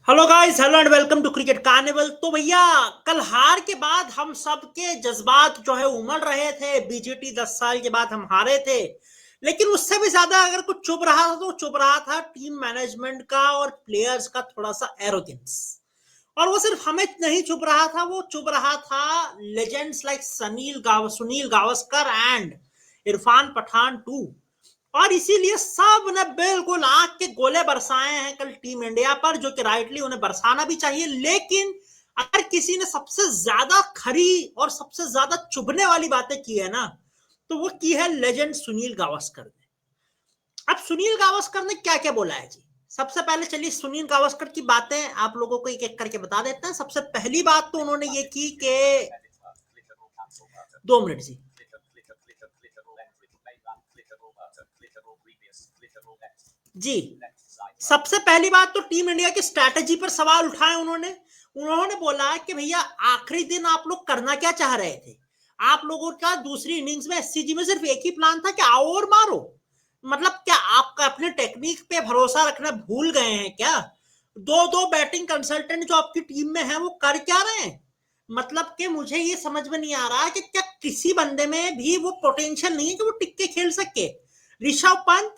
Hello guys, hello and welcome to cricket carnival. तो भैया, कल हार के बाद हम सब के जज्बात जो है उमड़ रहे थे। बीजीटी 10 साल के बाद हम हारे थे, लेकिन उससे भी ज्यादा अगर कुछ चुभ रहा था तो चुभ रहा था टीम मैनेजमेंट का और प्लेयर्स का थोड़ा सा एरोगेंस। और वो सिर्फ हमें नहीं चुभ रहा था, वो चुभ रहा था legends like Sunil Gavaskar and Irfan Pathan too. और इसीलिए सब ने बिल्कुल आंख के गोले बरसाए हैं कल टीम इंडिया पर, जो कि राइटली उन्हें बरसाना भी चाहिए। लेकिन अगर किसी ने सबसे ज्यादा खरी और सबसे ज्यादा चुभने वाली बातें की है ना, तो वो की है लेजेंड सुनील गावस्कर ने। अब सुनील गावस्कर ने क्या क्या बोला है जी। सबसे पहले चलिए सुनील गावस्कर की बातें आप लोगों को एक एक करके बता देते हैं। सबसे पहली बात तो उन्होंने ये की कि 2 मिनट जी। जी, सबसे पहली बात तो टीम इंडिया की स्ट्रैटेजी पर सवाल उठाए उन्होंने। उन्होंने बोला कि भैया आखिरी दिन आप लोग करना क्या चाह रहे थे। आप लोगों का दूसरी इनिंग्स में एससीजी में सिर्फ एक ही प्लान था कि आओ और मारो। मतलब क्या आपका अपने टेक्निक पे भरोसा रखना भूल गए हैं क्या? दो दो बैटिंग कंसल्टेंट जो आपकी टीम में है वो कर क्या रहे हैं? मतलब कि मुझे ये समझ में नहीं आ रहा है कि क्या किसी बंदे में भी वो पोटेंशियल नहीं है कि वो टिक के खेल सके। ऋषभ पंत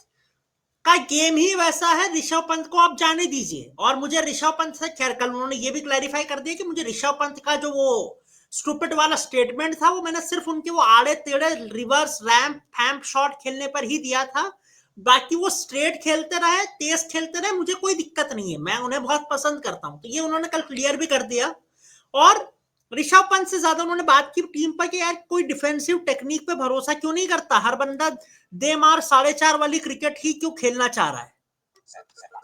का गेम ही वैसा है, ऋषभ पंत को आप जाने दीजिए। और मुझे ऋषभ पंत से, खैर कल उन्होंने ये भी क्लैरिफाई कर दिया कि मुझे ऋषभ पंत का जो वो स्टूपिड वाला स्टेटमेंट था वो मैंने सिर्फ उनके वो आड़े टेढ़े रिवर्स रैम्प फैम्प शॉट खेलने पर ही दिया था। बाकी वो स्ट्रेट खेलते रहे, तेज खेलते रहे, मुझे कोई दिक्कत नहीं है, मैं उन्हें बहुत पसंद करता हूं। तो ये उन्होंने कल क्लियर भी कर दिया। और ऋषभ पंत से ज्यादा उन्होंने बात की टीम पर कि यार कोई डिफेंसिव टेक्निक पे भरोसा क्यों नहीं करता, हर बंदा दे मार 4.5 वाली क्रिकेट ही क्यों खेलना चाह रहा है।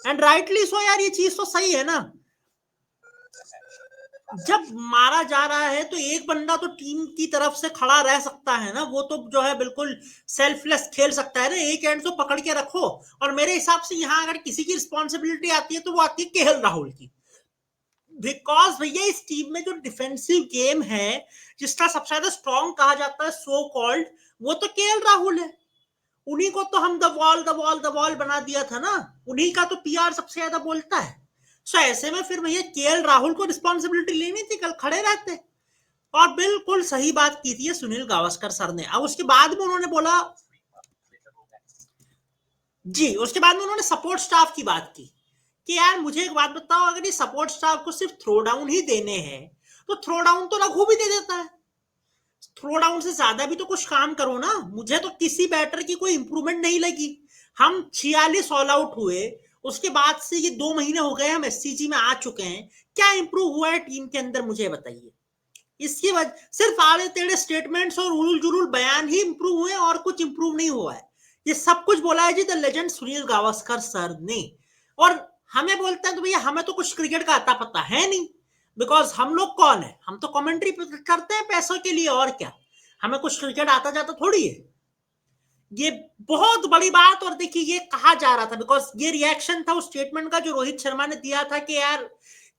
एंड राइटली सो यार, ये चीज तो सही है ना। जब मारा जा रहा है तो एक बंदा तो टीम की तरफ से खड़ा रह सकता है ना, वो तो जो है बिल्कुल सेल्फलेस खेल सकता है ना, एक एंड तो पकड़ के रखो। और मेरे हिसाब से यहाँ अगर किसी की रिस्पॉन्सिबिलिटी आती है तो वो आती है केएल राहुल की। बिकॉज भैया इस टीम में जो डिफेंसिव गेम है, जिसका सबसे ज्यादा स्ट्रॉन्ग कहा जाता है सो कॉल्ड, वो तो केएल राहुल है। उन्हीं को तो हम द वॉल बना दिया था ना। उन्हीं का तो पीआर सबसे ज्यादा बोलता है। सो ऐसे में फिर भैया केएल राहुल को रिस्पॉन्सिबिलिटी लेनी थी, कल खड़े रहते। और बिल्कुल सही बात की थी सुनील गावस्कर सर ने। अब उसके बाद में उन्होंने बोला जी, उसके बाद में उन्होंने सपोर्ट स्टाफ की बात की कि यार मुझे एक बात बताओ, अगर ये सपोर्ट स्टाफ को सिर्फ थ्रो डाउन ही देने हैं तो थ्रो डाउन तो रघु भी दे देता है। थ्रो डाउन से ज्यादा भी तो कुछ काम करो ना। मुझे तो किसी बैटर की कोई इंप्रूवमेंट नहीं लगी। हम 46 ऑल आउट हुए, उसके बाद से ये 2 महीने हो गए हम एससीजी में आ चुके हैं। क्या इंप्रूव हुआ है टीम के अंदर, मुझे बताइए। इसकी वजह सिर्फ आड़े टेढ़े स्टेटमेंट्स और उल जुलूल बयान ही इंप्रूव हुए, और कुछ इंप्रूव नहीं हुआ है। ये सब कुछ बोला है जी the legend Sunil Gavaskar sir ने। और हमें बोलते हैं तो भैया हमें तो कुछ क्रिकेट का आता पता है नहीं। बिकॉज हम लोग कौन है, हम तो कमेंट्री करते हैं पैसों के लिए, और क्या। हमें कुछ क्रिकेट आता जाता थोड़ी है। ये बहुत बड़ी बात। और देखिए ये कहा जा रहा था, बिकॉज ये रिएक्शन था उस स्टेटमेंट का जो रोहित शर्मा ने दिया था कि यार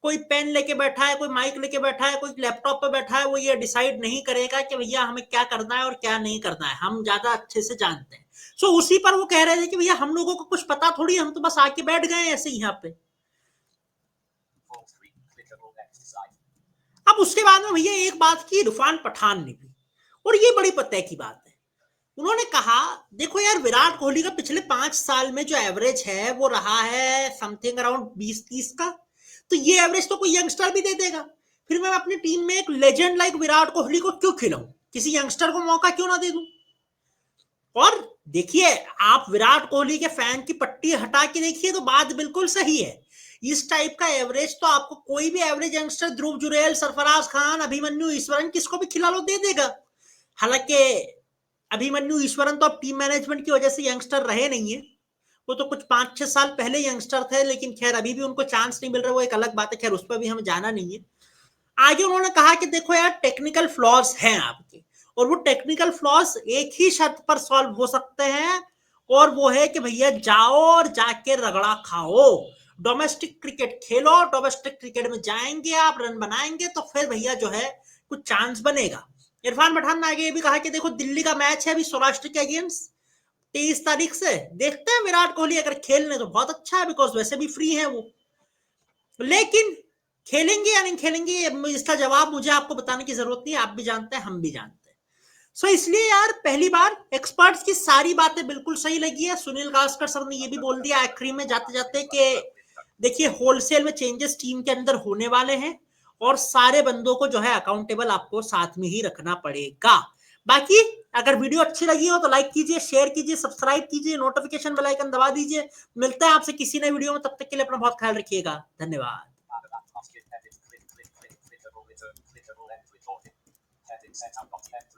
कोई पेन लेके बैठा है, कोई माइक लेके बैठा है, कोई लैपटॉप पे बैठा है, वो ये डिसाइड नहीं करेगा कि भैया हमें क्या करना है और क्या नहीं करना है, हम ज्यादा अच्छे से जानते हैं। सो उसी पर वो कह रहे थे कि भैया हम लोगों को कुछ पता थोड़ी, हम तो बस आके बैठ गए ऐसे यहाँ पे। अब उसके बाद में भैया एक बात की इरफान पठान ने भी, और ये बड़ी पते की बात है। उन्होंने कहा देखो यार, विराट कोहली का पिछले 5 साल में जो एवरेज है वो रहा है समथिंग अराउंड 20-30 का। तो ये एवरेज तो कोई यंगस्टर भी दे देगा। फिर मैं अपनी टीम में एक लेजेंड लाइक विराट कोहली को क्यों खिलाऊं, किसी यंगस्टर को मौका क्यों ना दे दूं। और देखिए, आप विराट कोहली के फैन की पट्टी हटा के देखिए तो बात बिल्कुल सही है। इस टाइप का एवरेज तो आपको कोई भी एवरेज यंगस्टर, ध्रुव जुरैल, सरफराज खान, अभिमन्यु ईश्वरन, किसको भी खिला लो दे देगा। हालांकि अभिमन्यु ईश्वरन तो अब टीम मैनेजमेंट की वजह से यंगस्टर रहे नहीं है। वो तो कुछ 5-6 साल पहले यंगस्टर थे, लेकिन खैर अभी भी उनको चांस नहीं मिल रहा, वो एक अलग बात है। खैर उस पर भी हमें जाना नहीं है। आगे उन्होंने कहा कि देखो यार, टेक्निकल फ्लॉज हैं आपके, और वो टेक्निकल फ्लॉज एक ही शर्त पर सॉल्व हो सकते हैं, और वो है कि भैया जाओ और जाके रगड़ा खाओ, डोमेस्टिक क्रिकेट खेलो। डोमेस्टिक क्रिकेट में जाएंगे आप, रन बनाएंगे तो फिर भैया जो है कुछ चांस बनेगा। इरफान पठान ने आगे ये भी कहा कि देखो दिल्ली का मैच है अभी सौराष्ट्र के अगेंस्ट 23 तारीख से, देखते हैं विराट कोहली अगर खेल लें तो बहुत अच्छा है, बिकॉज वैसे भी फ्री है वो। लेकिन खेलेंगे या नहीं खेलेंगे, इसका जवाब मुझे आपको बताने की जरूरत नहीं, आप भी जानते हैं, हम भी जानते हैं। सो इसलिए यार पहली बार एक्सपर्ट्स की सारी बातें बिल्कुल सही लगी है। सुनील गावस्कर सर ने ये भी बोल दिया आखिरी में जाते जाते कि देखिए होलसेल में चेंजेस टीम के अंदर होने वाले हैं और सारे बंदों को जो है अकाउंटेबल आपको साथ में ही रखना पड़ेगा। बाकी अगर वीडियो अच्छी लगी हो तो लाइक कीजिए, शेयर कीजिए, सब्सक्राइब कीजिए, नोटिफिकेशन बेल आइकन दबा दीजिए। मिलता है आपसे किसी नए वीडियो में, तब तक के लिए अपना बहुत ख्याल रखिएगा। धन्यवाद।